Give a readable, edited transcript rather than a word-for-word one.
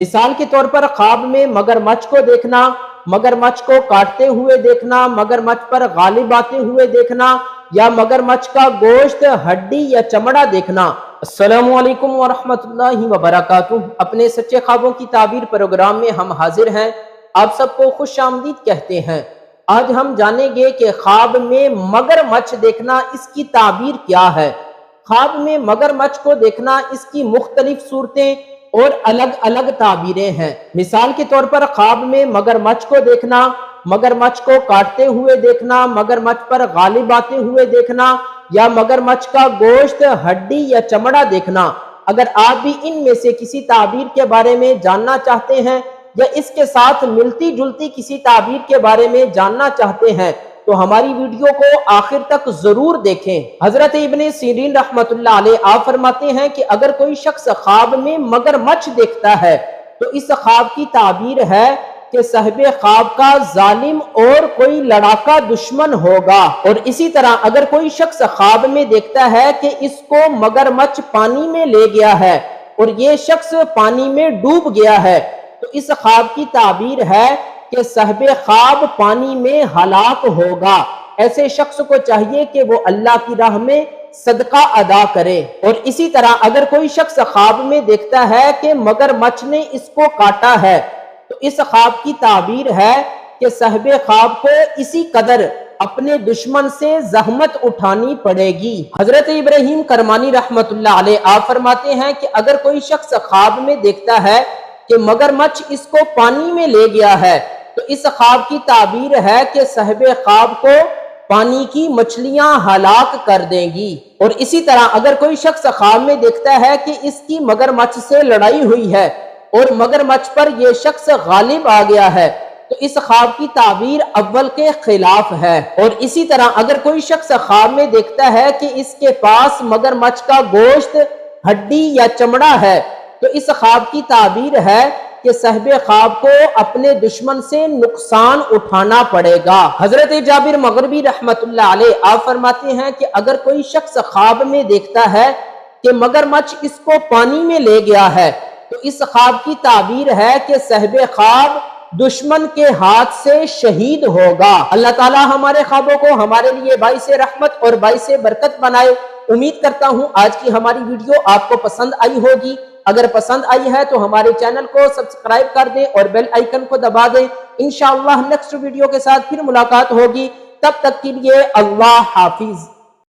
مثال کے طور پر خواب میں مگرمچھ کو دیکھنا، مگرمچھ کو کاٹتے ہوئے دیکھنا، مگرمچھ پر غالب آتے ہوئے دیکھنا، یا مگرمچھ کا گوشت، ہڈی یا چمڑا دیکھنا۔ السلام علیکم ورحمۃ اللہ وبرکاتہ۔ اپنے سچے خوابوں کی تعبیر پروگرام میں ہم حاضر ہیں، آپ سب کو خوش آمدید کہتے ہیں۔ آج ہم جانیں گے کہ خواب میں مگرمچھ دیکھنا اس کی تعبیر کیا ہے۔ خواب میں مگرمچھ کو دیکھنا اس کی مختلف صورتیں اور الگ الگ تعبیریں ہیں۔ مثال کے طور پر خواب میں مگرمچھ کو دیکھنا، مگرمچھ کو کاٹتے ہوئے دیکھنا، مگرمچھ پر غالب آتے ہوئے دیکھنا، یا مگرمچھ کا گوشت، ہڈی یا چمڑا دیکھنا۔ اگر آپ بھی ان میں سے کسی تعبیر کے بارے میں جاننا چاہتے ہیں یا اس کے ساتھ ملتی جلتی کسی تعبیر کے بارے میں جاننا چاہتے ہیں تو ہماری ویڈیو کو آخر تک ضرور دیکھیں۔ حضرت ابن سیرین رحمت اللہ علیہ آپ فرماتے ہیں کہ اگر کوئی شخص خواب میں مگرمچھ دیکھتا ہے تو اس خواب کی تعبیر ہے کہ صاحب خواب کا ظالم اور کوئی لڑاکا دشمن ہوگا۔ اور اسی طرح اگر کوئی شخص خواب میں دیکھتا ہے کہ اس کو مگرمچھ پانی میں لے گیا ہے اور یہ شخص پانی میں ڈوب گیا ہے تو اس خواب کی تعبیر ہے کہ صاحب خواب پانی میں ہلاک ہوگا۔ ایسے شخص کو چاہیے کہ وہ اللہ کی راہ میں صدقہ ادا کرے۔ اور اسی طرح اگر کوئی شخص خواب میں دیکھتا ہے کہ مگرمچھ نے اس کو کاٹا ہے تو اس خواب کی تعبیر ہے کہ صاحب خواب کو اسی قدر اپنے دشمن سے زحمت اٹھانی پڑے گی۔ حضرت ابراہیم کرمانی رحمت اللہ علیہ آپ فرماتے ہیں کہ اگر کوئی شخص خواب میں دیکھتا ہے کہ مگرمچھ اس کو پانی میں لے گیا ہے تو اس خواب کی تعبیر ہے کہ صاحب خواب کو پانی کی مچھلیاں ہلاک کر دیں گی۔ اور اسی طرح اگر کوئی شخص خواب میں دیکھتا ہے کہ اس کی مگرمچھ سے لڑائی ہوئی ہے اور مگرمچھ پر یہ شخص غالب آ گیا ہے تو اس خواب کی تعبیر اول کے خلاف ہے۔ اور اسی طرح اگر کوئی شخص خواب میں دیکھتا ہے کہ اس کے پاس مگرمچھ کا گوشت، ہڈی یا چمڑا ہے تو اس خواب کی تعبیر ہے کہ صاحب خواب کو اپنے دشمن سے نقصان اٹھانا پڑے گا۔ حضرت جابر مغربی رحمت اللہ علیہ آپ فرماتے ہیں کہ اگر کوئی شخص خواب میں دیکھتا ہے کہ مگرمچھ اس کو پانی میں لے گیا ہے تو اس خواب کی تعبیر ہے کہ صاحب خواب دشمن کے ہاتھ سے شہید ہوگا۔ اللہ تعالی ہمارے خوابوں کو ہمارے لیے باعث رحمت اور باعث برکت بنائے۔ امید کرتا ہوں آج کی ہماری ویڈیو آپ کو پسند آئی ہوگی۔ اگر پسند آئی ہے تو ہمارے چینل کو سبسکرائب کر دیں اور بیل آئیکن کو دبا دیں۔ انشاءاللہ نیکسٹ ویڈیو کے ساتھ پھر ملاقات ہوگی، تب تک کے لیے اللہ حافظ۔